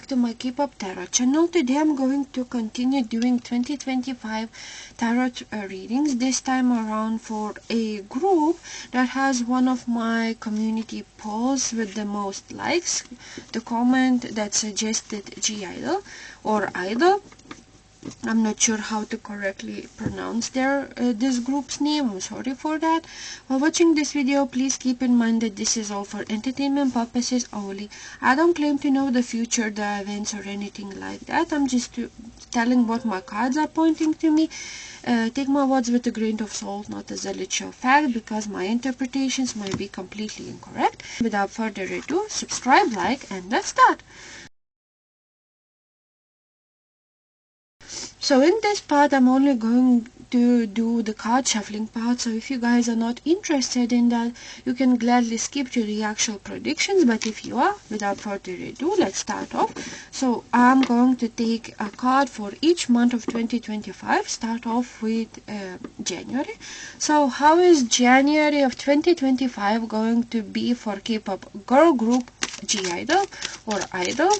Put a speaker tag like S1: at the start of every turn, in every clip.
S1: back to my K-pop tarot channel. Today I'm going to continue doing 2025 tarot readings, this time around for a group that has one of my community polls with the most likes, the comment that suggested G-Idol or Idol. I'm not sure how to correctly pronounce this group's name. I'm sorry for that. While watching this video, please keep in mind that this is all for entertainment purposes only. I don't claim to know the future, the events, or anything like that. I'm just telling what my cards are pointing to me. Take my words with a grain of salt, not as a literal fact, because my interpretations might be completely incorrect. Without further ado, subscribe, like, and let's start. So in this part, I'm only going to do the card shuffling part. So if you guys are not interested in that, you can gladly skip to the actual predictions. But if you are, without further ado, let's start off. So I'm going to take a card for each month of 2025. Start off with January. So how is January of 2025 going to be for K-pop girl group G-Idol or Idol?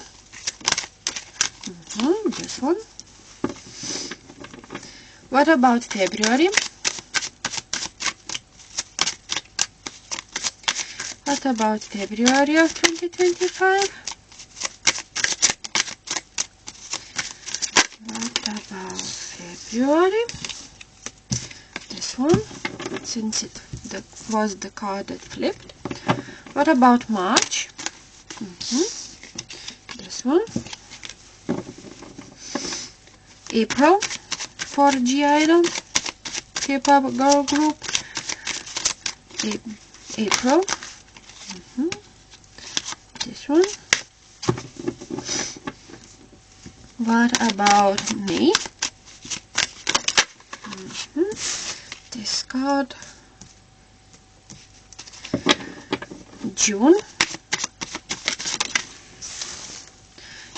S1: This one. What about February? What about February of 2025? What about February? This one, since it was the card that flipped. What about March? This one. April for G-Idol, K-pop girl group. April. This one. What about May? This card. June.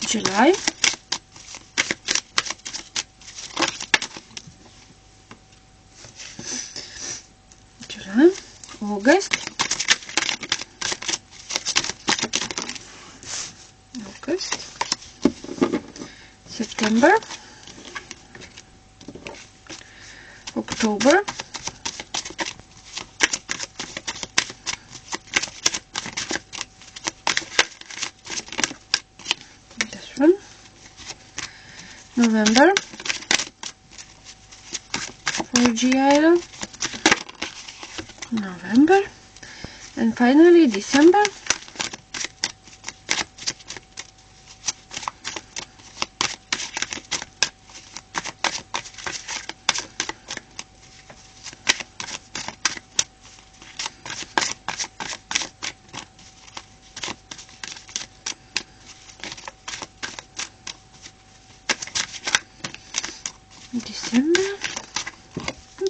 S1: July. August, September, October, this one, November for G-Idol, November, and finally December.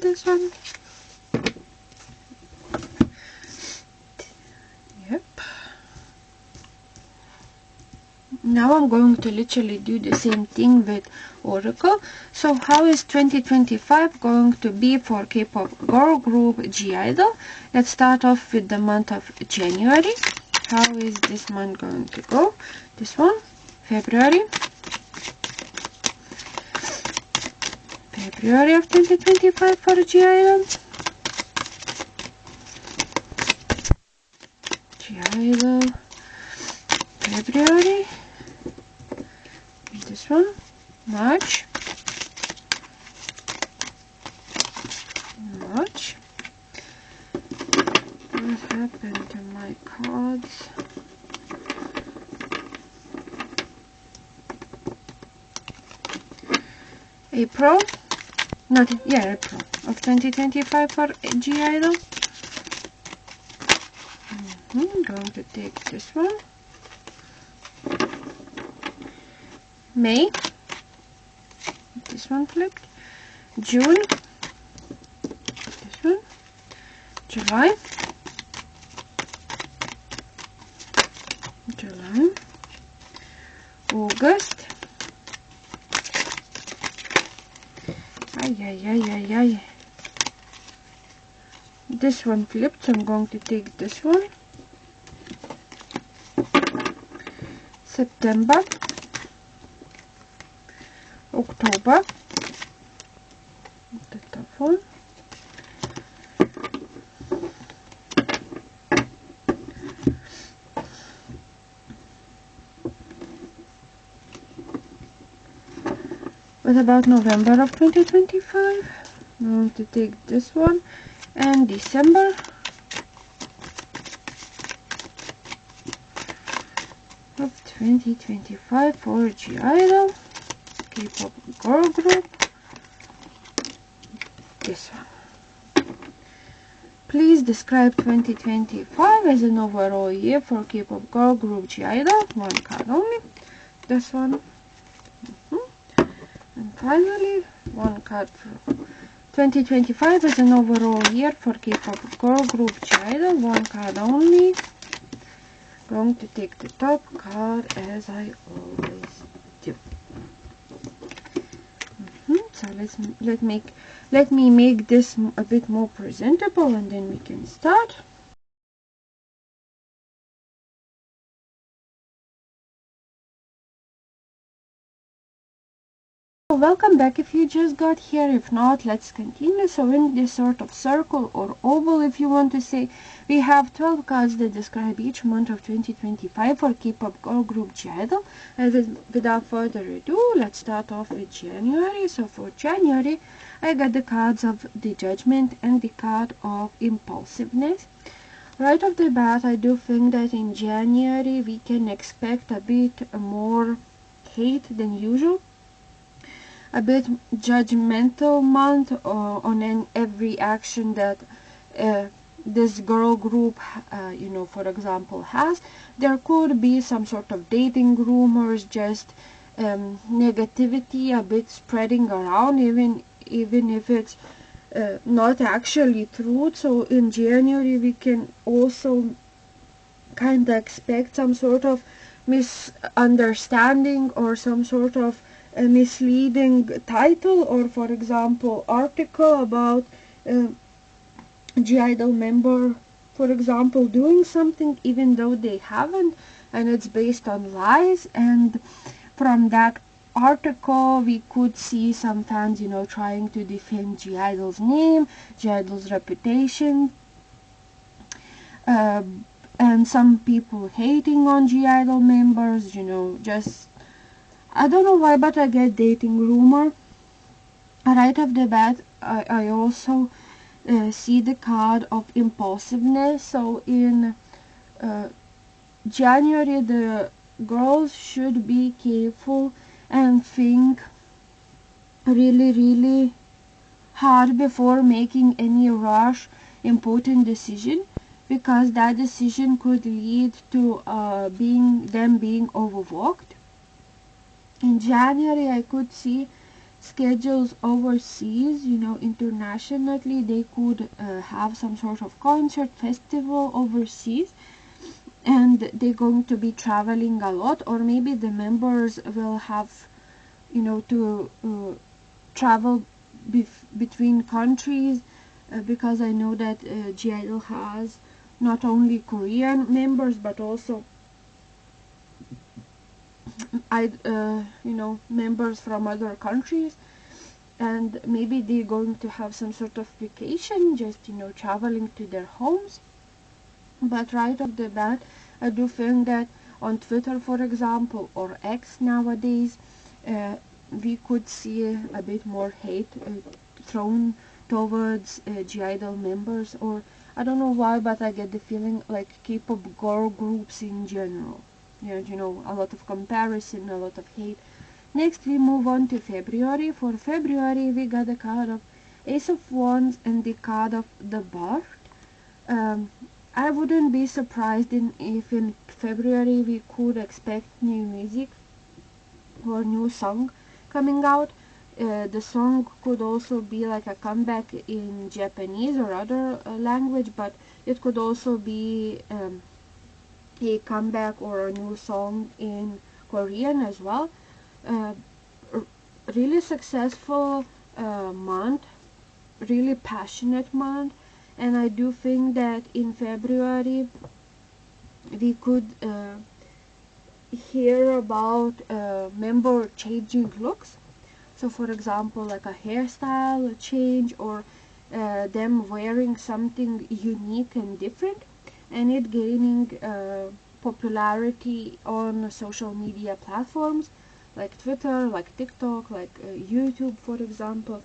S1: This one. Now I'm going to literally do the same thing with Oracle. So how is 2025 going to be for K-pop girl group G-Idol? Let's start off with the month of January. How is this month going to go? This one, February. February of 2025 for G-Idol. G-Idol. February. This one, March. What happened to my cards? April. April of 2025 for G-Idol. I'm going to take this one. May, this one flipped. June, this one. July, August. Ay. This one flipped, so I'm going to take this one. September, October, the tough one. What about November of 2025? I'm going to take this one. And December. Of 2025 for I-DLE, K-pop girl group. This one. Please describe 2025 as an overall year for K-pop girl group I-DLE. One card only. This one. And finally, one card for 2025 as an overall year for K-pop girl group I-DLE. One card only. Going to take the top card as I always do. So let me make this a bit more presentable, and then we can start. Welcome back if you just got here. If not, let's continue. So in this sort of circle or oval, if you want to say, we have 12 cards that describe each month of 2025 for K-pop girl group I-DLE. And without further ado, let's start off with January. So for January, I got the cards of the Judgment and the card of Impulsiveness. Right off the bat, I do think that in January we can expect a bit more hate than usual. A bit judgmental month on every action that this girl group, for example, has. There could be some sort of dating rumors, just negativity a bit spreading around, even if it's not actually true. So in January we can also kind of expect some sort of misunderstanding or some sort of a misleading title, or for example article about I-DLE member, for example, doing something even though they haven't, and it's based on lies. And from that article we could see some fans trying to defend I-DLE's name, I-DLE's reputation, and some people hating on I-DLE members, just I don't know why, but I get dating rumor. Right off the bat, I also see the card of Impulsiveness. So in January, the girls should be careful and think really hard before making any rash, important decision, because that decision could lead to them being overworked. In January, I could see schedules overseas, internationally. They could have some sort of concert, festival overseas, and they're going to be traveling a lot, or maybe the members will have, to travel between countries, because I know that I-DLE has not only Korean members, but also members from other countries, and maybe they're going to have some sort of vacation, just traveling to their homes. But right off the bat, I do think that on Twitter, for example, or X nowadays, we could see a bit more hate thrown towards I-DLE members, or I don't know why, but I get the feeling like K-pop girl groups in general. A lot of comparison, a lot of hate. Next, we move on to February. For February, we got the card of Ace of Wands and the card of the Birth. I wouldn't be surprised if in February we could expect new music or new song coming out. The song could also be like a comeback in Japanese or other language, but it could also be a comeback or a new song in Korean as well. Really successful month, really passionate month, and I do think that in February we could hear about member changing looks. So for example, like a hairstyle change, or them wearing something unique and different, and it gaining popularity on social media platforms like Twitter, like TikTok, like YouTube, for example,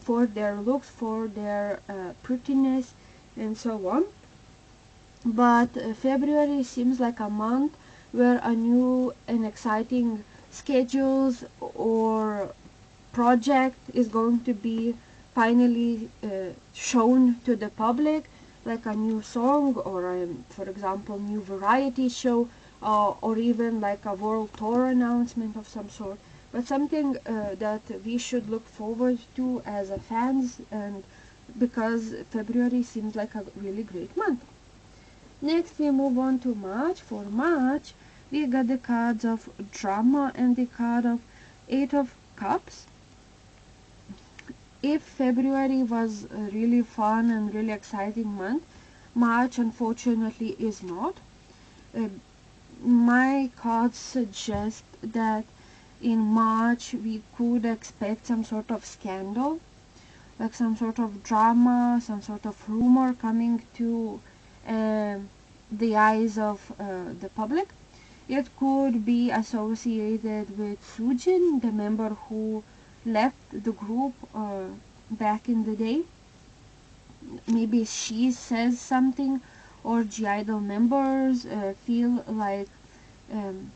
S1: for their looks, for their prettiness, and so on. But February seems like a month where a new and exciting schedules or project is going to be finally shown to the public, like a new song, or for example, new variety show, or even like a world tour announcement of some sort, but something that we should look forward to as a fans, and because February seems like a really great month. Next we move on to March. For March we got the cards of drama and the card of Eight of Cups. If February was a really fun and really exciting month, March unfortunately is not. Uh, my cards suggest that in March we could expect some sort of scandal, like some sort of drama, some sort of rumor coming to the eyes of the public. It could be associated with Sujin, the member who left the group back in the day. Maybe she says something, or G-Idol members feel like um,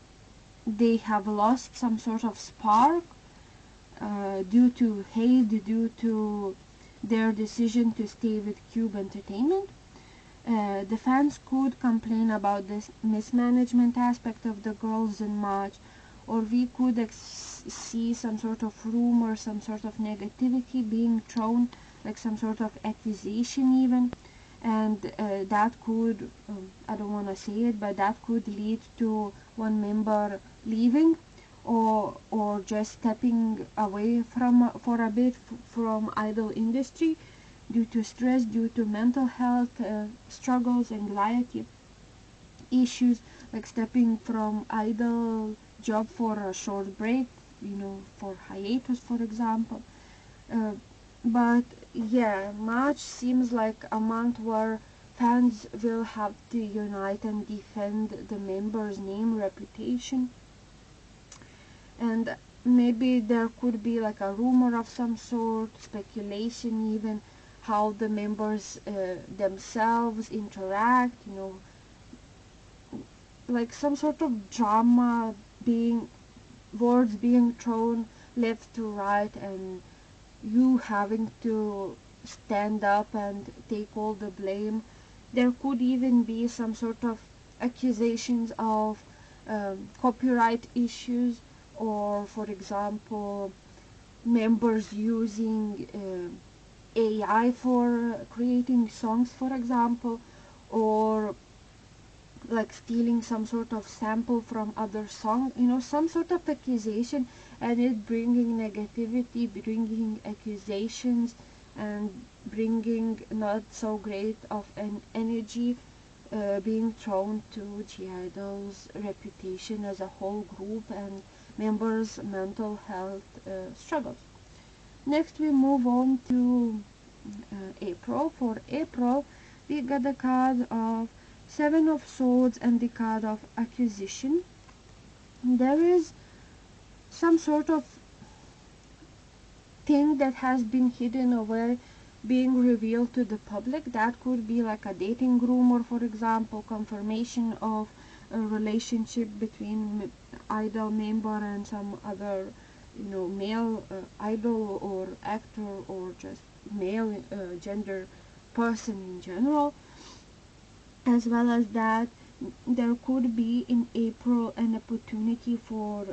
S1: they have lost some sort of spark due to hate, due to their decision to stay with Cube Entertainment. The fans could complain about this mismanagement aspect of the girls in March, or we could see some sort of rumor, some sort of negativity being thrown, like some sort of accusation even, and that could, I don't want to say it, but that could lead to one member leaving, or just stepping away from for a bit from idol industry due to stress, due to mental health struggles, anxiety issues, like stepping from idol job for a short break, for hiatus, for example. Uh, but yeah, March seems like a month where fans will have to unite and defend the member's name, reputation, and maybe there could be like a rumor of some sort, speculation even, how the members themselves interact, like some sort of drama, being words being thrown left to right, and you having to stand up and take all the blame. There could even be some sort of accusations of copyright issues, or for example, members using AI for creating songs, for example, or like stealing some sort of sample from other song, some sort of accusation, and it bringing negativity, bringing accusations, and bringing not so great of an energy being thrown to G-Idol's reputation as a whole group and members' mental health struggles. Next we move on to April. For April we got the card of Seven of Swords and the card of Acquisition. There is some sort of thing that has been hidden away being revealed to the public. That could be like a dating rumor, for example, confirmation of a relationship between idol member and some other male idol or actor, or just male gender person in general. As well as that, there could be in April an opportunity for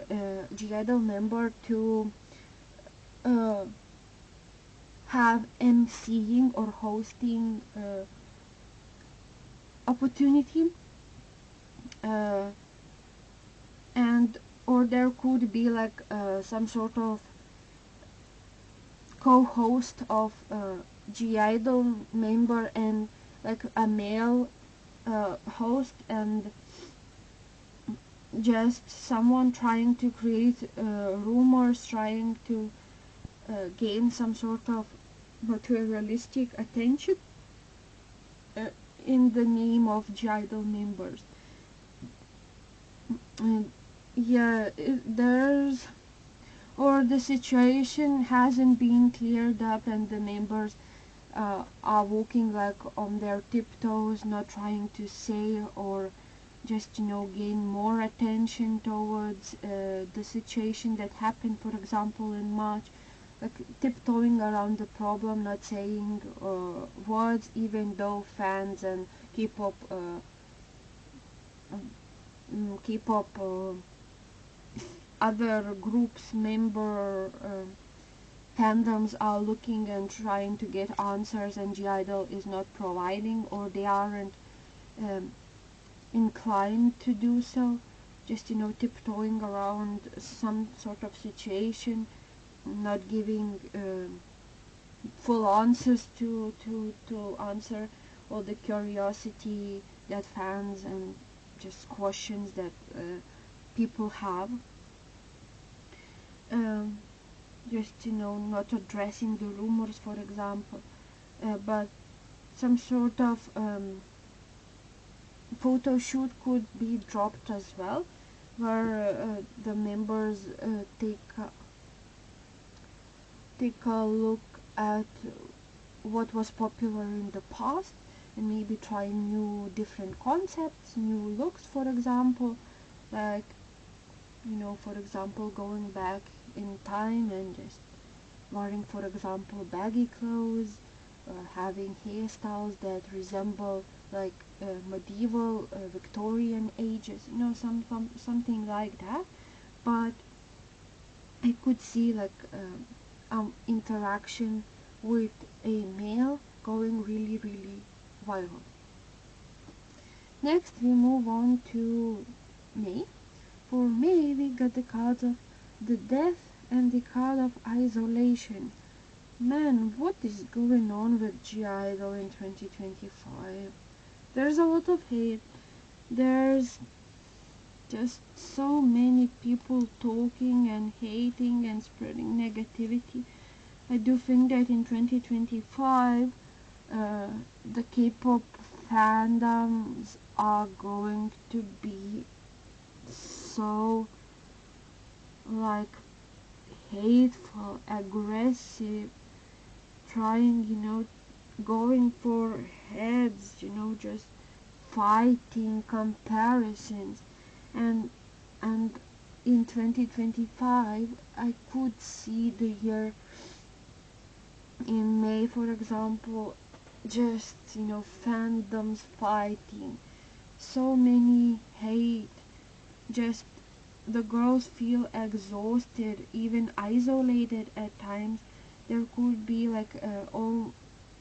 S1: G-Idol member to uh, have emceeing or hosting opportunity, uh, and or there could be like some sort of co-host of G-Idol member and like a male host, and just someone trying to create rumors, trying to gain some sort of materialistic attention uh, in the name of G-idle members. And yeah, there's, or the situation hasn't been cleared up and the members are walking like on their tiptoes, not trying to say or just gain more attention towards the situation that happened, for example, in March, like tiptoeing around the problem, not saying words, even though fans and K-pop other groups member fandoms are looking and trying to get answers, and G-idle is not providing, or they aren't um, inclined to do so, just tiptoeing around some sort of situation, not giving full answers to answer all the curiosity that fans and just questions that people have. Just not addressing the rumors, for example, but some sort of photo shoot could be dropped as well, where the members take a look at what was popular in the past and maybe try new different concepts, new looks, for example, like for example, going back in time and just wearing, for example, baggy clothes, having hairstyles that resemble like medieval Victorian ages, something like that. But I could see like interaction with a male going really, really viral. Next, we move on to May. For May, we got the cards of the death and the card of isolation. Man, what is going on with G-idle in 2025? There's a lot of hate. There's just so many people talking and hating and spreading negativity. I do think that in 2025, the K-pop fandoms are going to be so like hateful, aggressive, trying, going for heads, just fighting, comparisons, and in 2025 I could see the year in May, for example, just fandoms fighting, so many hate, just the girls feel exhausted, even isolated at times. There could be like all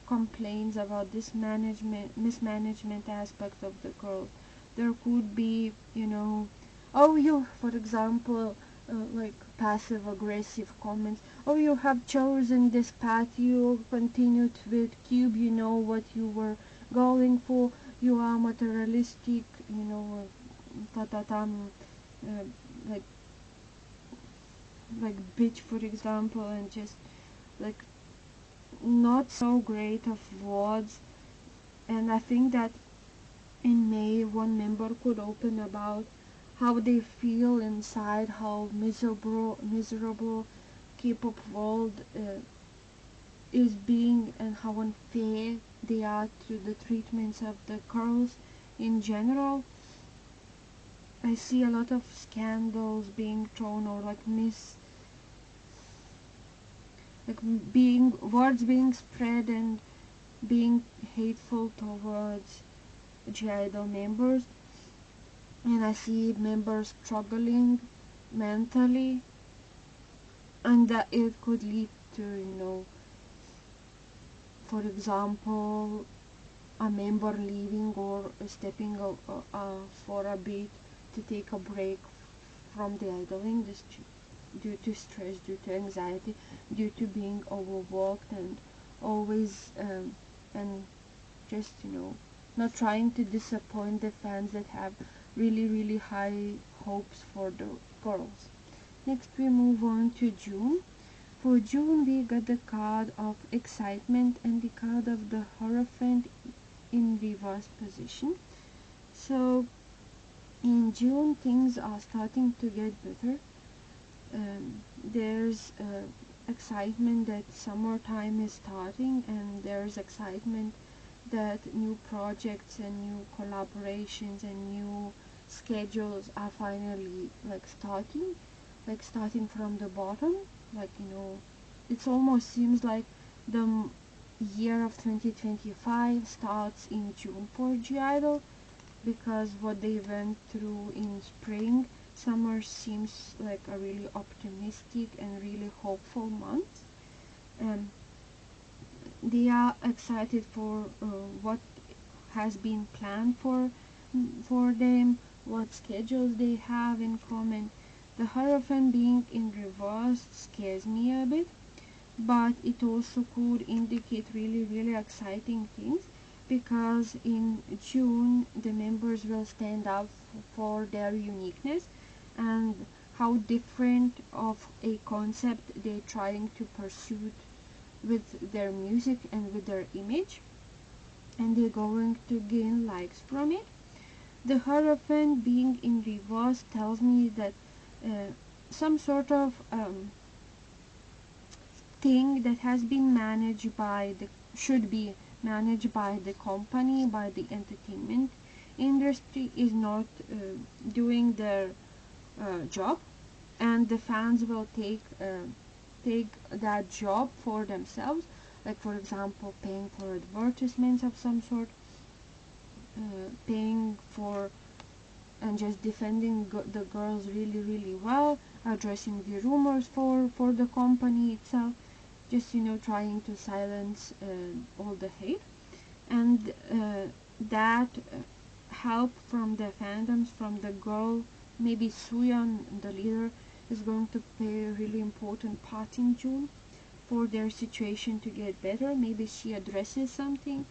S1: complaints about this mismanagement aspect of the girls. There could be, oh, you, for example, like passive aggressive comments. Oh, you have chosen this path. You continued with Cube. You know what you were going for. You are materialistic. Uh, like bitch, for example, and just like not so great of words. And I think that in May one member could open about how they feel inside, how miserable K-pop world is being, and how unfair they are to the treatments of the girls in general. I see a lot of scandals being thrown, or like being words being spread and being hateful towards G-idle members, and I see members struggling mentally, and that it could lead to, for example, a member leaving or stepping for a bit to take a break from the idling, just due to stress, due to anxiety, due to being overworked and always and just not trying to disappoint the fans that have really, really high hopes for the girls. Next, we move on to June. For June, we got the card of excitement and the card of the Hierophant in reverse position. So in June, things are starting to get better. There's excitement that summertime is starting, and there's excitement that new projects and new collaborations and new schedules are finally starting from the bottom. It almost seems like the year of 2025 starts in June for G-I-DLE, because what they went through in spring, summer seems like a really optimistic and really hopeful month. They are excited for what has been planned for them, what schedules they have in common. The Hierophant being in reverse scares me a bit, but it also could indicate really exciting things, because in June the members will stand up for their uniqueness and how different of a concept they're trying to pursue with their music and with their image, and they're going to gain likes from it. The Hierophant being in reverse tells me that some sort of thing that has been should be managed by the company, by the entertainment industry, is not doing their job, and the fans will take that job for themselves, like for example paying for advertisements of some sort, paying for and just defending the girls really well, addressing the rumors for the company itself, just trying to silence all the hate. And that help from the fandoms, from the girl, maybe Suyeon, the leader, is going to play a really important part in June for their situation to get better. Maybe she addresses something,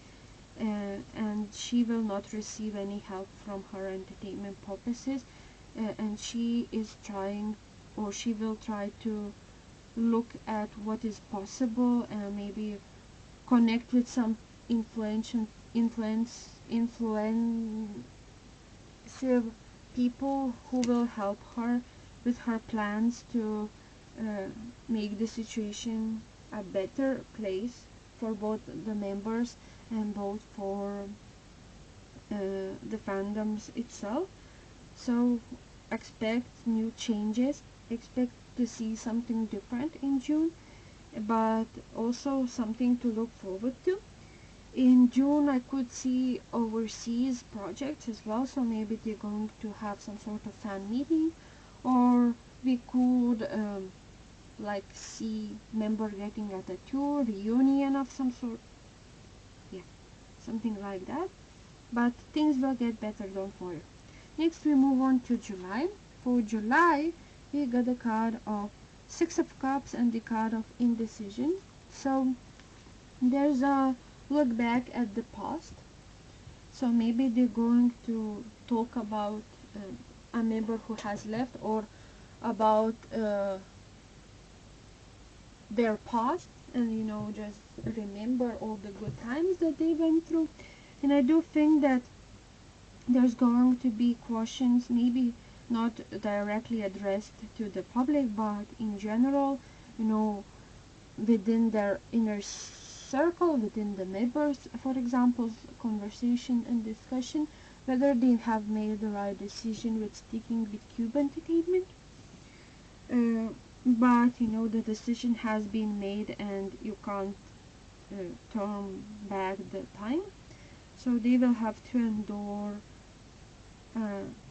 S1: and she will not receive any help from her entertainment purposes, and she is trying, or she will try to look at what is possible and maybe connect with some influential people who will help her with her plans to make the situation a better place for both the members and both for the fandoms itself. So expect new changes, expect to see something different in June, but also something to look forward to. In June I could see overseas projects as well, so maybe they're going to have some sort of fan meeting, or we could see member getting at a tour reunion of some sort, something like that. But things will get better, don't worry. Next we move on to July. For July we got the card of Six of Cups and the card of Indecision. So there's a look back at the past. So maybe they're going to talk about a member who has left, or about their past, and just remember all the good times that they went through. And I do think that there's going to be questions, maybe not directly addressed to the public, but in general, within their inner circle, within the members, for example, conversation and discussion, whether they have made the right decision with sticking with Cube Entertainment. But the decision has been made, and you can't turn back the time. So they will have to endure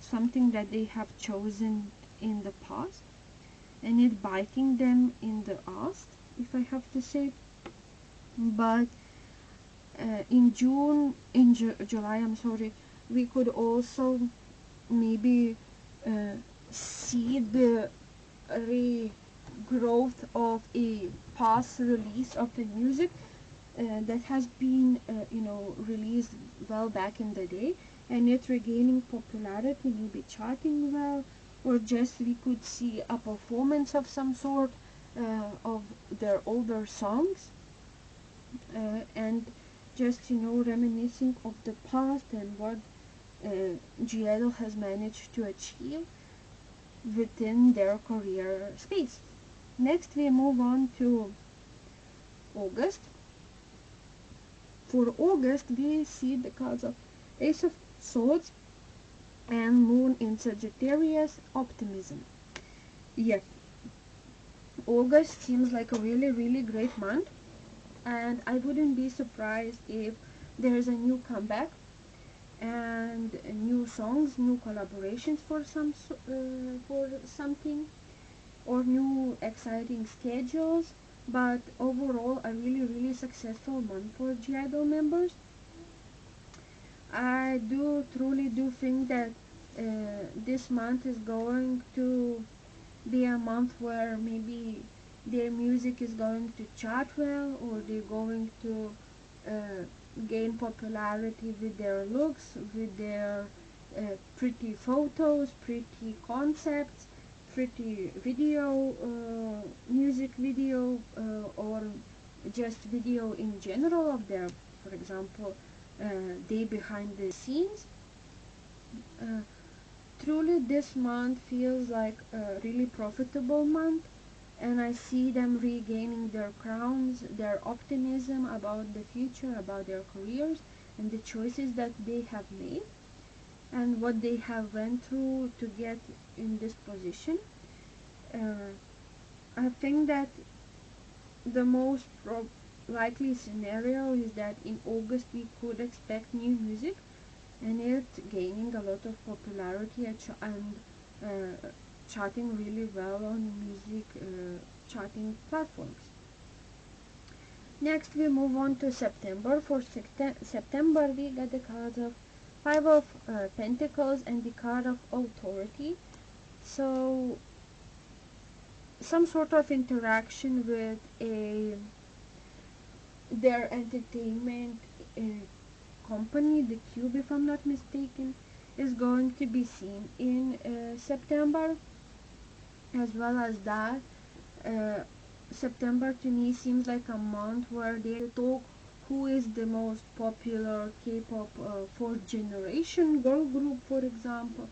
S1: something that they have chosen in the past, and it biting them in the ass, if I have to say. But in July, I'm sorry, we could also maybe see the regrowth of a past release of the music that has been released well back in the day, and it regaining popularity, maybe charting well, or just we could see a performance of some sort of their older songs, and just reminiscing of the past and what G-I-DLE has managed to achieve within their career space. Next, we move on to August. For August, we see the cards of Ace of Swords and Moon in Sagittarius, optimism. Yeah, August seems like a really, really great month, and I wouldn't be surprised if there's a new comeback and new songs, new collaborations for something, or new exciting schedules. But overall, a really, really successful month for G-I-DLE members. I truly do think that this month is going to be a month where maybe their music is going to chart well, or they're going to uh, gain popularity with their looks, with their pretty photos, pretty concepts, pretty video, music video, or just video in general of their, for example, day behind the scenes. Uh, Truly, this month feels like a really profitable month, and I see them regaining their crowns, their optimism about the future, about their careers, and the choices that they have made, and what they have went through to get in this position. Uh, I think that the most likely scenario is that in August we could expect new music, and it's gaining a lot of popularity and charting really well on music charting platforms. Next, we move on to September. For September, we get the cards of Five of Pentacles and the card of Authority. So, some sort of interaction with their entertainment company, the Cube, if I'm not mistaken, is going to be seen in September. As well as that, uh, September to me seems like a month where they talk who is the most popular K-pop fourth generation girl group, for example.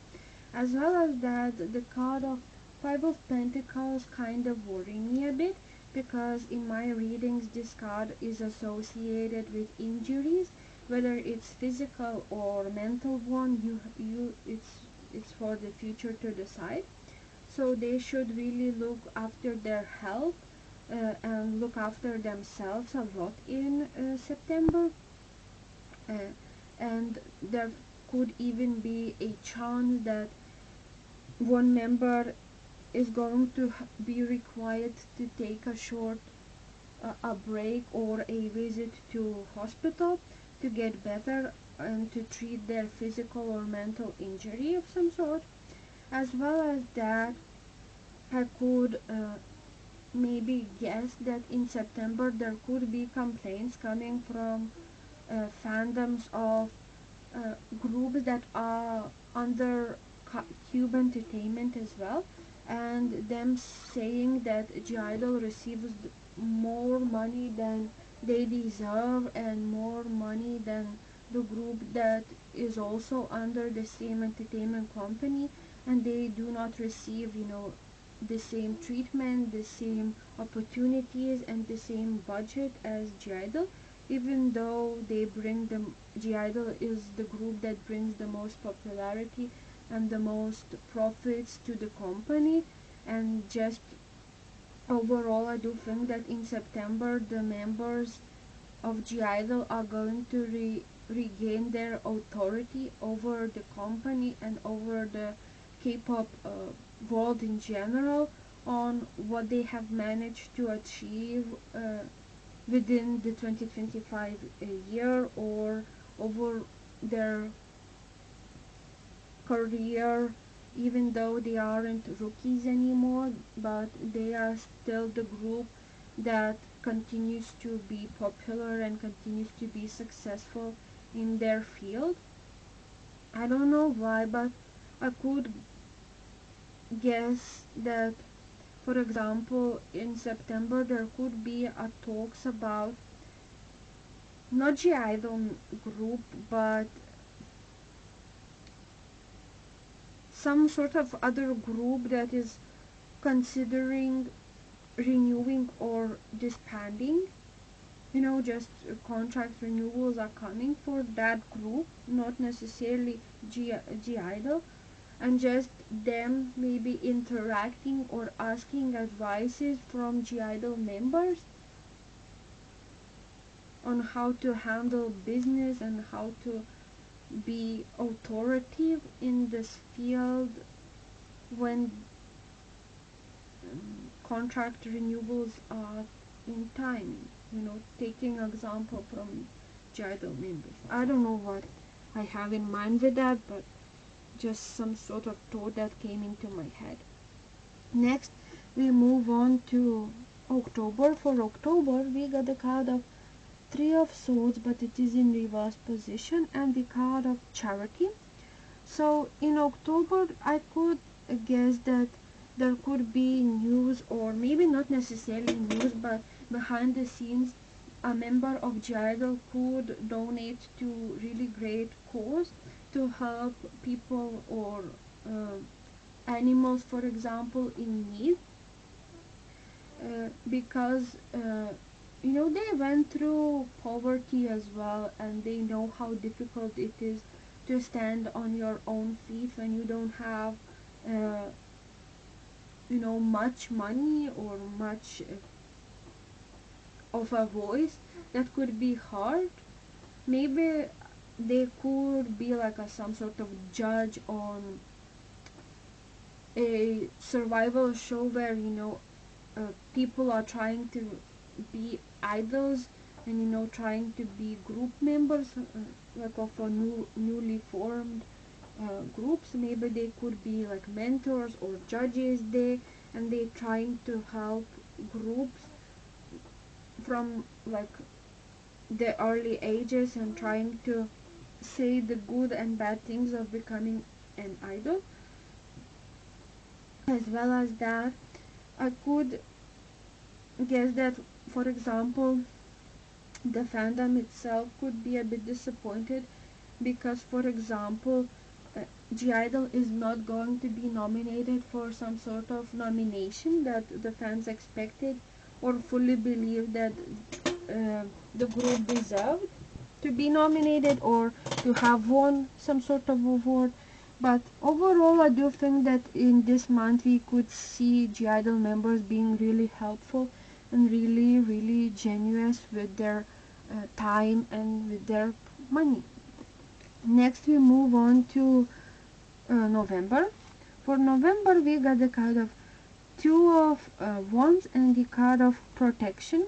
S1: As well as that, the card of Five of Pentacles kind of worry me a bit, because in my readings this card is associated with injuries, whether it's physical or mental one. It's for the future to decide. So they should really look after their health and look after themselves a lot in September. Uh, and there could even be a chance that one member is going to be required to take a short a break or a visit to hospital to get better and to treat their physical or mental injury of some sort. As well as that, I could maybe guess that in September there could be complaints coming from fandoms of groups that are under Cube Entertainment as well, and them saying that G-I-DLE receives more money than they deserve, and more money than the group that is also under the same entertainment company, and they do not receive, the same treatment, the same opportunities, and the same budget as G-I-DLE, even though they bring them. G-I-DLE is the group that brings the most popularity and the most profits to the company. And just overall, I do think that in September the members of G-I-DLE are going to regain their authority over the company and over the K-pop world in general, on what they have managed to achieve within the 2025 year, or over their career, even though they aren't rookies anymore, but they are still the group that continues to be popular and continues to be successful in their field. I don't know why, but I could guess that For example, in September there could be a talks about not G-idle group, but some sort of other group that is considering renewing or disbanding. Just contract renewals are coming for that group, not necessarily G-idle, and just them maybe interacting or asking advices from G-idle members on how to handle business and how to be authoritative in this field when contract renewals are in time. Taking example from G-idle members. I don't know what I have in mind with that, but just some sort of thought that came into my head. Next, we move on to October. For October, we got the card of Three of Swords, but it is in reverse position, and the card of Charity. So in October, I could guess that there could be news, or maybe not necessarily news, but behind the scenes, a member of G-idle could donate to really great cause to help people or animals, for example, in need, because they went through poverty as well, and they know how difficult it is to stand on your own feet when you don't have uh, much money or much of a voice. That could be hard. Maybe they could be like some sort of judge on a survival show where people are trying to be idols, and trying to be group members, like of a newly formed groups. Maybe they could be like mentors or judges there, and they trying to help groups from like the early ages and trying to say the good and bad things of becoming an idol. As well as that, I could guess that, for example, the fandom itself could be a bit disappointed because, for example, G-idle is not going to be nominated for some sort of nomination that the fans expected or fully believe that the group deserved to be nominated or to have won some sort of award. But overall, I do think that in this month we could see G-idle members being really helpful and really, really generous with their time and with their money. Next, we move on to November. For November, we got the card of Two of Wands and the card of Protection.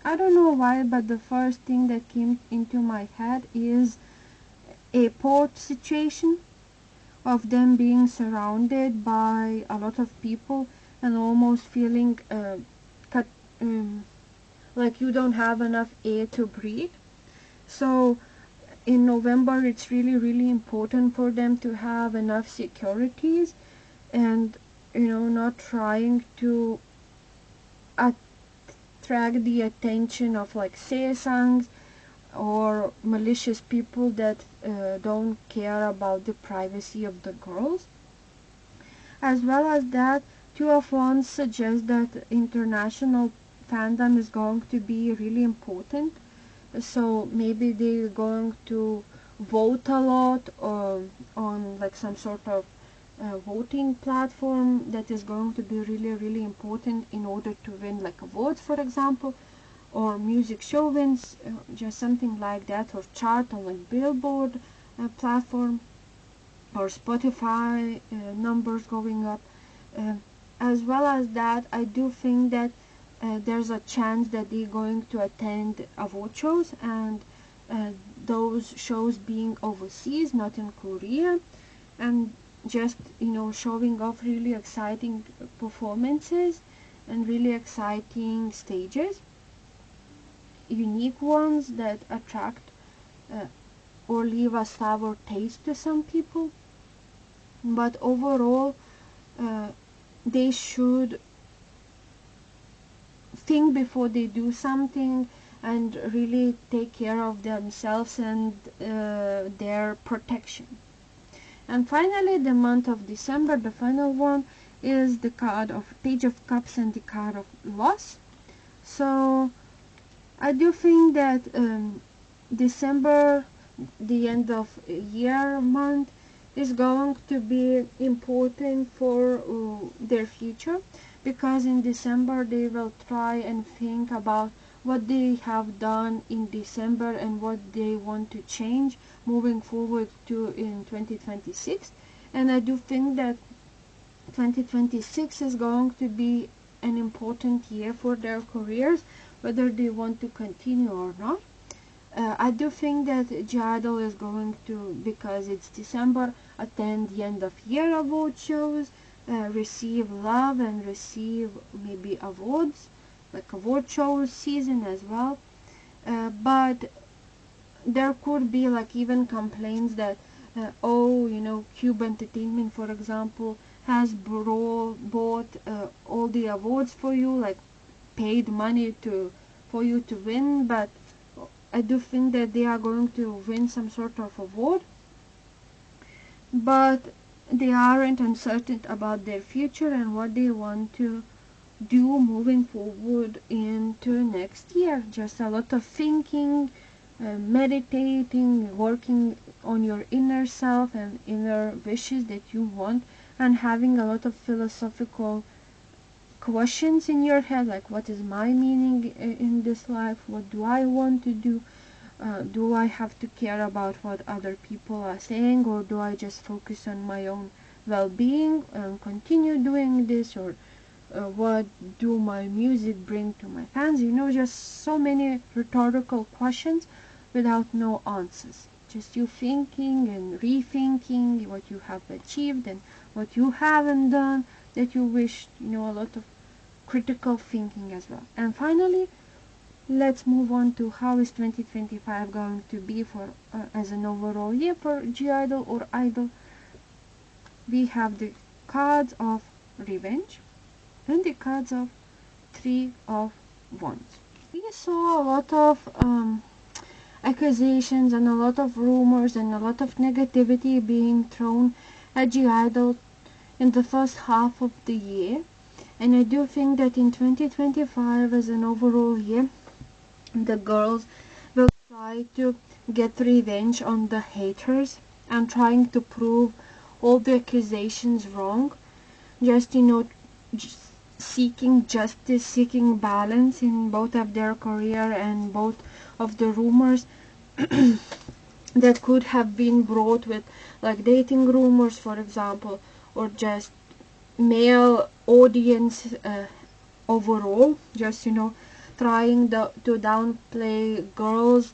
S1: I don't know why, but the first thing that came into my head is a port situation of them being surrounded by a lot of people and almost feeling cut, like you don't have enough air to breathe. So in November, it's really, really important for them to have enough securities and not trying to attract the attention of like sasaengs or malicious people that don't care about the privacy of the girls. As well as that, Two of Wands suggests that international fandom is going to be really important. So maybe they're going to vote a lot on like some sort of voting platform that is going to be really, really important in order to win like awards, for example, or music show wins, just something like that, or chart on like Billboard platform, or Spotify numbers going up. As well as that, I do think that there's a chance that they're going to attend award shows, and those shows being overseas, not in Korea, and just showing off really exciting performances and really exciting stages, unique ones that attract or leave a sour taste to some people. But overall, they should think before they do something and really take care of themselves and their protection. And finally, the month of December, the final one, is the card of Page of Cups and the card of loss. So I do think that December, the end of year month, is going to be important for their future, because in December they will try and think about what they have done in December and what they want to change moving forward to in 2026. And I do think that 2026 is going to be an important year for their careers, whether they want to continue or not. I do think that I-DLE is going to, because it's December, attend the end of year award shows, receive love and receive maybe awards, like award show season as well. But there could be like even complaints that oh, you know, Cube Entertainment, for example, has bought all the awards for you, like paid money for you to win. But I do think that they are going to win some sort of award, but they aren't uncertain about their future and what they want to do moving forward into next year. Just a lot of thinking, meditating, working on your inner self and inner wishes that you want, and having a lot of philosophical questions in your head, like what is my meaning in this life, what do I want to do I have to care about what other people are saying, or do I just focus on my own well-being and continue doing this, or what do my music bring to my fans? You know, just so many rhetorical questions without no answers, just you thinking and rethinking what you have achieved and what you haven't done that you wish, you know, a lot of critical thinking as well. And finally, let's move on to how is 2025 going to be for as an overall year for I-DLE or I-DLE. We have the cards of revenge and the cards of Three of Wands. We saw a lot of accusations and a lot of rumors and a lot of negativity being thrown at I-DLE in the first half of the year. And I do think that in 2025 as an overall year, the girls will try to get revenge on the haters and trying to prove all the accusations wrong. Just, you know, seeking justice, seeking balance in both of their career and both of the rumors that could have been brought with, like doing rumors, for example, or just male audience overall, just, you know, trying to downplay girls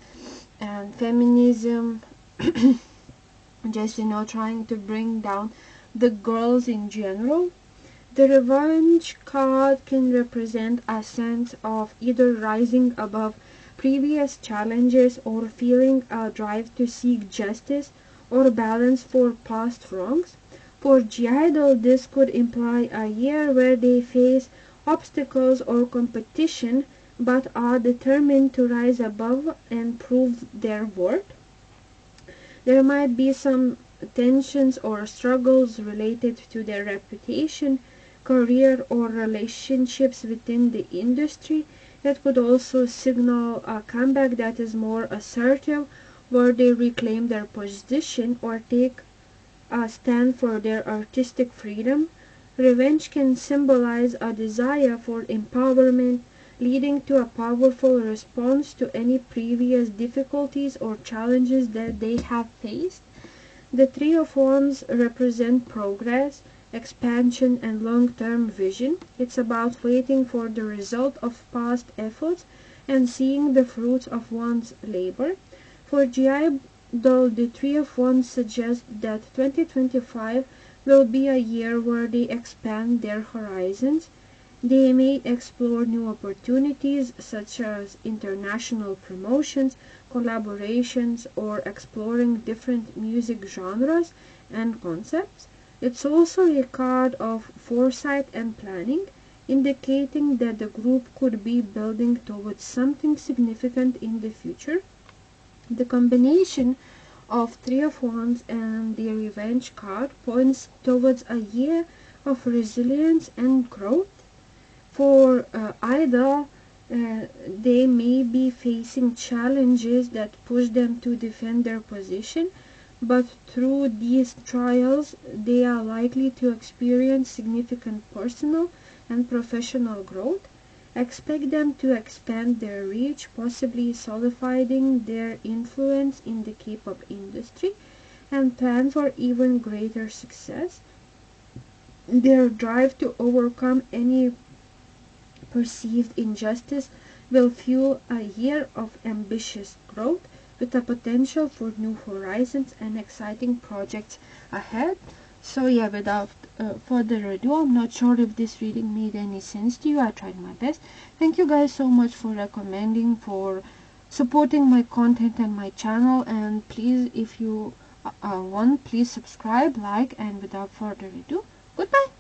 S1: and feminism, just, you know, trying to bring down the girls in general. The revenge card can represent a sense of either rising above previous challenges or feeling a drive to seek justice or balance for past wrongs. For I-DLE, this could imply a year where they face obstacles or competition but are determined to rise above and prove their worth. There might be some tensions or struggles related to their reputation, career, or relationships within the industry that could also signal a comeback that is more assertive, where they reclaim their position or take a stand for their artistic freedom. Revenge can symbolize a desire for empowerment, leading to a powerful response to any previous difficulties or challenges that they have faced. The Three of Wands represent progress, expansion, and long-term vision. It's about waiting for the result of past efforts and seeing the fruits of one's labor. For I-DLE, the Three of Wands suggests that 2025 will be a year where they expand their horizons. They may explore new opportunities such as international promotions, collaborations, or exploring different music genres and concepts. It's also a card of foresight and planning. indicating that the group could be building towards something significant in the future. The combination of Three of Wands and the Revenge card points towards a year of resilience and growth. For either they may be facing challenges that push them to defend their position, but through these trials they are likely to experience significant personal and professional growth. Expect them to expand their reach, possibly solidifying their influence in the K-pop industry, and plan for even greater success. Their drive to overcome any perceived injustice will fuel a year of ambitious growth, with the potential for new horizons and exciting projects ahead. So yeah, without further ado, I'm not sure if this reading made any sense to you. I tried my best. Thank you guys so much for recommending, for supporting my content and my channel, and please, if you want, please subscribe, like, and without further ado, goodbye.